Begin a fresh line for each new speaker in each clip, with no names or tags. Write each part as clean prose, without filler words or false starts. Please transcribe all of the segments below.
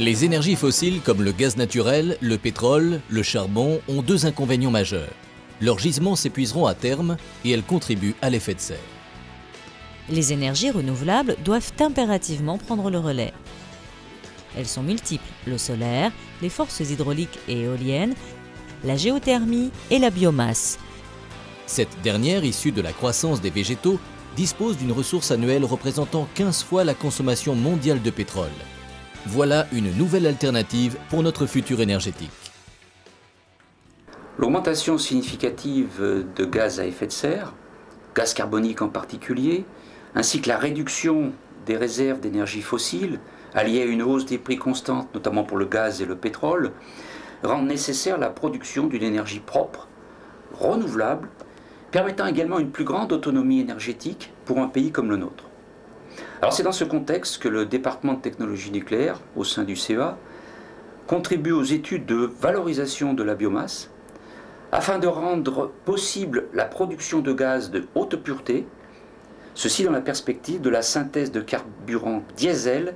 Les énergies fossiles comme le gaz naturel, le pétrole, le charbon ont deux inconvénients majeurs. Leurs gisements s'épuiseront à terme et elles contribuent à l'effet de serre.
Les énergies renouvelables doivent impérativement prendre le relais. Elles sont multiples, le solaire, les forces hydrauliques et éoliennes, la géothermie et la biomasse.
Cette dernière, issue de la croissance des végétaux, dispose d'une ressource annuelle représentant 15 fois la consommation mondiale de pétrole. Voilà une nouvelle alternative pour notre futur énergétique.
L'augmentation significative de gaz à effet de serre, gaz carbonique en particulier, ainsi que la réduction des réserves d'énergie fossile, alliée à une hausse des prix constante, notamment pour le gaz et le pétrole, rendent nécessaire la production d'une énergie propre, renouvelable, permettant également une plus grande autonomie énergétique pour un pays comme le nôtre. Alors c'est dans ce contexte que le département de technologie nucléaire, au sein du CEA, contribue aux études de valorisation de la biomasse, afin de rendre possible la production de gaz de haute pureté, ceci dans la perspective de la synthèse de carburants diesel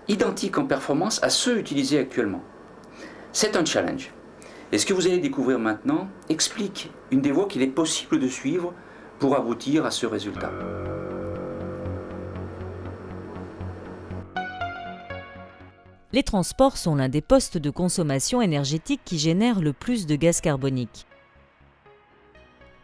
identiques en performance à ceux utilisés actuellement. C'est un challenge. Et ce que vous allez découvrir maintenant explique une des voies qu'il est possible de suivre pour aboutir à ce résultat.
Les transports sont l'un des postes de consommation énergétique qui génèrent le plus de gaz carbonique.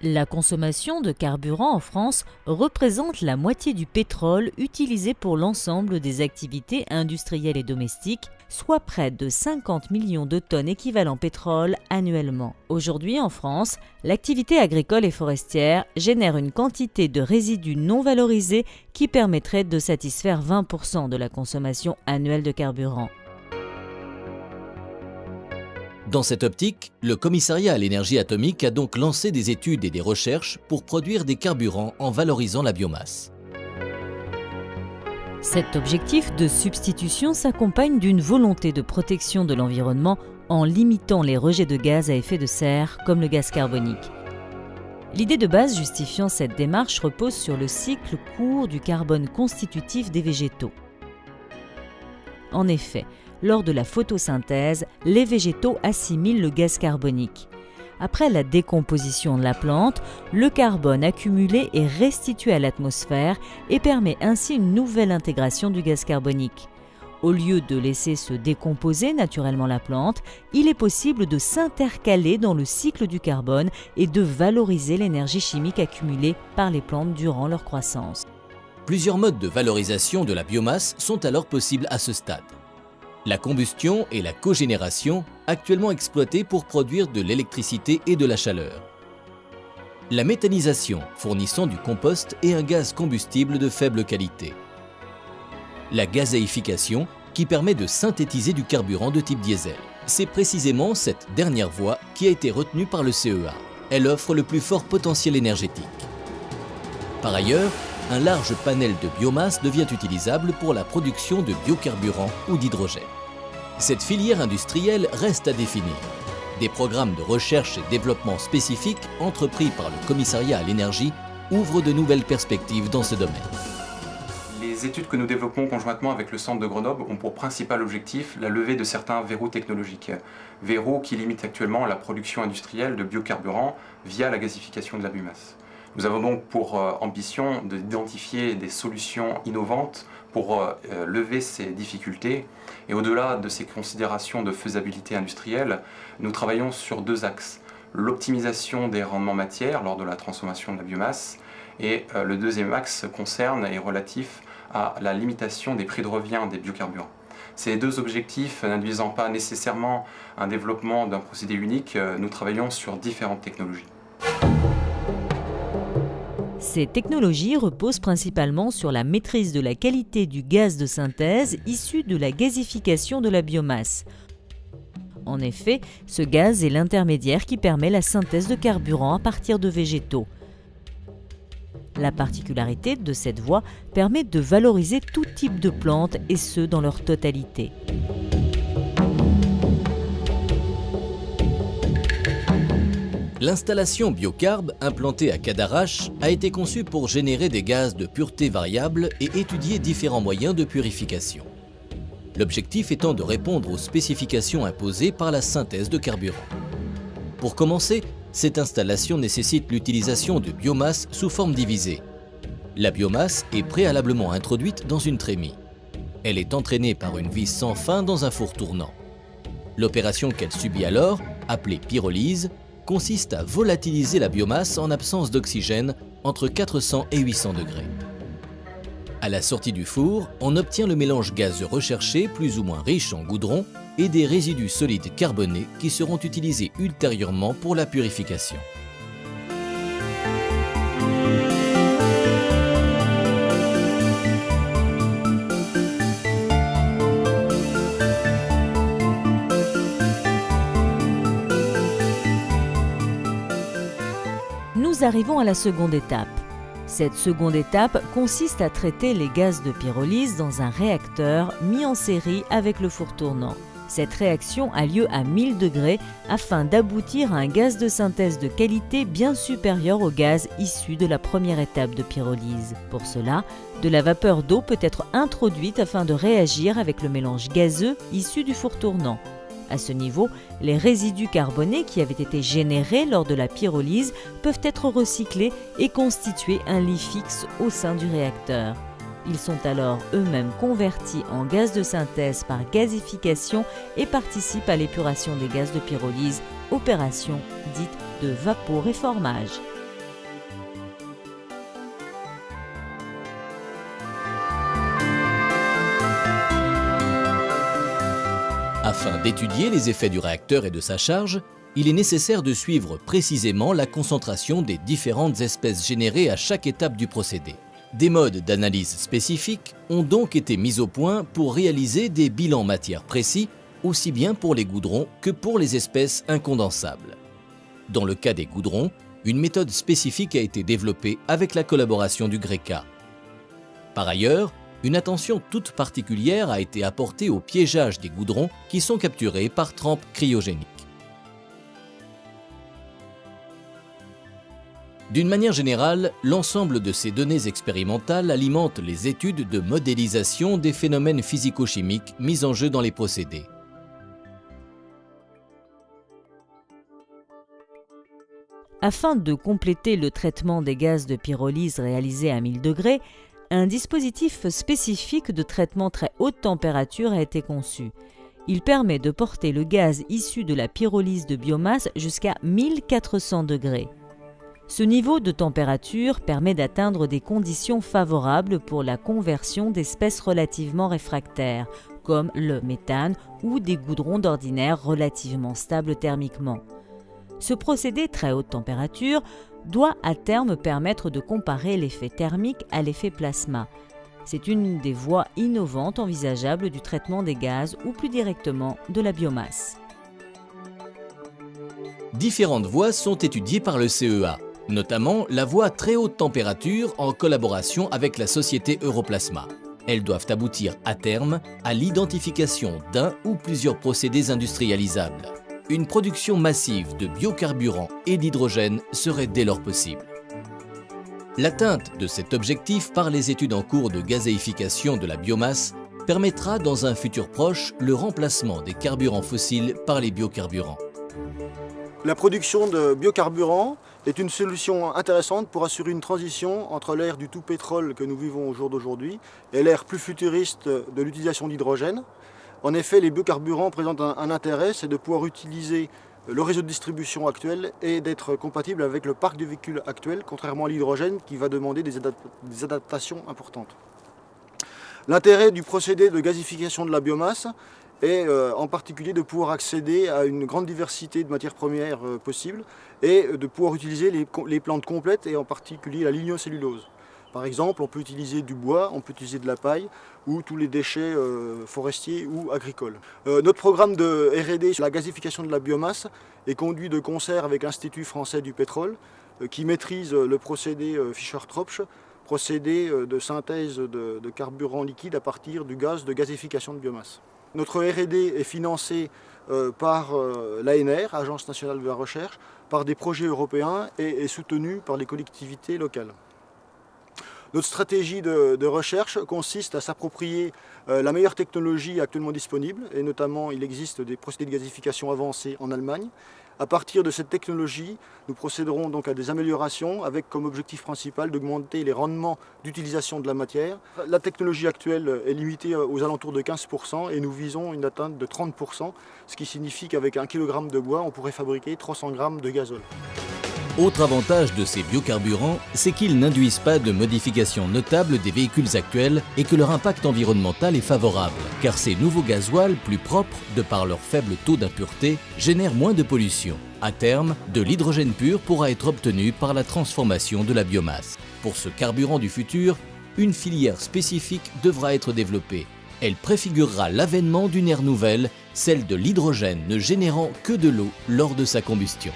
La consommation de carburant en France représente la moitié du pétrole utilisé pour l'ensemble des activités industrielles et domestiques, soit près de 50 millions de tonnes équivalent pétrole annuellement. Aujourd'hui en France, l'activité agricole et forestière génère une quantité de résidus non valorisés qui permettrait de satisfaire 20% de la consommation annuelle de carburant.
Dans cette optique, le Commissariat à l'énergie atomique a donc lancé des études et des recherches pour produire des carburants en valorisant la biomasse.
Cet objectif de substitution s'accompagne d'une volonté de protection de l'environnement en limitant les rejets de gaz à effet de serre comme le gaz carbonique. L'idée de base justifiant cette démarche repose sur le cycle court du carbone constitutif des végétaux. En effet, lors de la photosynthèse, les végétaux assimilent le gaz carbonique. Après la décomposition de la plante, le carbone accumulé est restitué à l'atmosphère et permet ainsi une nouvelle intégration du gaz carbonique. Au lieu de laisser se décomposer naturellement la plante, il est possible de s'intercaler dans le cycle du carbone et de valoriser l'énergie chimique accumulée par les plantes durant leur croissance.
Plusieurs modes de valorisation de la biomasse sont alors possibles à ce stade. La combustion et la cogénération, actuellement exploitées pour produire de l'électricité et de la chaleur. La méthanisation, fournissant du compost et un gaz combustible de faible qualité. La gazéification, qui permet de synthétiser du carburant de type diesel. C'est précisément cette dernière voie qui a été retenue par le CEA. Elle offre le plus fort potentiel énergétique. Par ailleurs, un large panel de biomasse devient utilisable pour la production de biocarburants ou d'hydrogène. Cette filière industrielle reste à définir. Des programmes de recherche et développement spécifiques entrepris par le Commissariat à l'énergie ouvrent de nouvelles perspectives dans ce domaine.
Les études que nous développons conjointement avec le Centre de Grenoble ont pour principal objectif la levée de certains verrous technologiques. Verrous qui limitent actuellement la production industrielle de biocarburants via la gazification de la biomasse. Nous avons donc pour ambition d'identifier des solutions innovantes pour lever ces difficultés. Et au-delà de ces considérations de faisabilité industrielle, nous travaillons sur deux axes. L'optimisation des rendements matières lors de la transformation de la biomasse et le deuxième axe concerne et est relatif à la limitation des prix de revient des biocarburants. Ces deux objectifs n'induisant pas nécessairement un développement d'un procédé unique, nous travaillons sur différentes technologies.
Ces technologies reposent principalement sur la maîtrise de la qualité du gaz de synthèse issu de la gazification de la biomasse. En effet, ce gaz est l'intermédiaire qui permet la synthèse de carburant à partir de végétaux. La particularité de cette voie permet de valoriser tout type de plantes et ce dans leur totalité.
L'installation Biocarb, implantée à Cadarache, a été conçue pour générer des gaz de pureté variable et étudier différents moyens de purification. l'objectif étant de répondre aux spécifications imposées par la synthèse de carburant. Pour commencer, cette installation nécessite l'utilisation de biomasse sous forme divisée. La biomasse est préalablement introduite dans une trémie. Elle est entraînée par une vis sans fin dans un four tournant. L'opération qu'elle subit alors, appelée pyrolyse, consiste à volatiliser la biomasse en absence d'oxygène entre 400 et 800 degrés. À la sortie du four, on obtient le mélange gazeux recherché, plus ou moins riche en goudron, et des résidus solides carbonés qui seront utilisés ultérieurement pour la purification.
Nous arrivons à la seconde étape. Cette seconde étape consiste à traiter les gaz de pyrolyse dans un réacteur mis en série avec le four tournant. Cette réaction a lieu à 1000 degrés afin d'aboutir à un gaz de synthèse de qualité bien supérieur au gaz issu de la première étape de pyrolyse. Pour cela, de la vapeur d'eau peut être introduite afin de réagir avec le mélange gazeux issu du four tournant. À ce niveau, les résidus carbonés qui avaient été générés lors de la pyrolyse peuvent être recyclés et constituer un lit fixe au sein du réacteur. Ils sont alors eux-mêmes convertis en gaz de synthèse par gazification et participent à l'épuration des gaz de pyrolyse, opération dite de vaporéformage.
Afin d'étudier les effets du réacteur et de sa charge, il est nécessaire de suivre précisément la concentration des différentes espèces générées à chaque étape du procédé. Des modes d'analyse spécifiques ont donc été mis au point pour réaliser des bilans matière précis, aussi bien pour les goudrons que pour les espèces incondensables. Dans le cas des goudrons, une méthode spécifique a été développée avec la collaboration du GRECA. Par ailleurs, une attention toute particulière a été apportée au piégeage des goudrons qui sont capturés par trempe cryogénique. D'une manière générale, l'ensemble de ces données expérimentales alimente les études de modélisation des phénomènes physico-chimiques mis en jeu dans les procédés.
Afin de compléter le traitement des gaz de pyrolyse réalisé à 1000 degrés, un dispositif spécifique de traitement très haute température a été conçu. Il permet de porter le gaz issu de la pyrolyse de biomasse jusqu'à 1400 degrés. Ce niveau de température permet d'atteindre des conditions favorables pour la conversion d'espèces relativement réfractaires, comme le méthane ou des goudrons d'ordinaire relativement stables thermiquement. Ce procédé très haute température doit à terme permettre de comparer l'effet thermique à l'effet plasma. C'est une des voies innovantes envisageables du traitement des gaz ou plus directement de la biomasse.
Différentes voies sont étudiées par le CEA, notamment la voie très haute température en collaboration avec la société Europlasma. Elles doivent aboutir à terme à l'identification d'un ou plusieurs procédés industrialisables. Une production massive de biocarburants et d'hydrogène serait dès lors possible. L'atteinte de cet objectif par les études en cours de gazéification de la biomasse permettra dans un futur proche le remplacement des carburants fossiles par les biocarburants.
La production de biocarburants est une solution intéressante pour assurer une transition entre l'ère du tout pétrole que nous vivons au jour d'aujourd'hui et l'ère plus futuriste de l'utilisation d'hydrogène. En effet, les biocarburants présentent un intérêt, c'est de pouvoir utiliser le réseau de distribution actuel et d'être compatible avec le parc de véhicules actuel, contrairement à l'hydrogène qui va demander des adaptations importantes. L'intérêt du procédé de gazification de la biomasse est en particulier de pouvoir accéder à une grande diversité de matières premières possibles et de pouvoir utiliser les plantes complètes et en particulier la lignocellulose. Par exemple, on peut utiliser du bois, on peut utiliser de la paille ou tous les déchets forestiers ou agricoles. Notre programme de R&D sur la gazification de la biomasse est conduit de concert avec l'Institut français du pétrole qui maîtrise le procédé Fischer-Tropsch, procédé de synthèse de carburant liquide à partir du gaz de gazification de biomasse. Notre R&D est financé par l'ANR, Agence nationale de la recherche, par des projets européens et est soutenu par les collectivités locales. Notre stratégie de recherche consiste à s'approprier la meilleure technologie actuellement disponible, et notamment il existe des procédés de gasification avancés en Allemagne. À partir de cette technologie, nous procéderons donc à des améliorations avec comme objectif principal d'augmenter les rendements d'utilisation de la matière. La technologie actuelle est limitée aux alentours de 15% et nous visons une atteinte de 30%, ce qui signifie qu'avec 1 kg de bois, on pourrait fabriquer 300 g de gazole.
Autre avantage de ces biocarburants, c'est qu'ils n'induisent pas de modifications notables des véhicules actuels et que leur impact environnemental est favorable, car ces nouveaux gasoils, plus propres de par leur faible taux d'impureté, génèrent moins de pollution. À terme, de l'hydrogène pur pourra être obtenu par la transformation de la biomasse. Pour ce carburant du futur, une filière spécifique devra être développée. Elle préfigurera l'avènement d'une ère nouvelle, celle de l'hydrogène ne générant que de l'eau lors de sa combustion.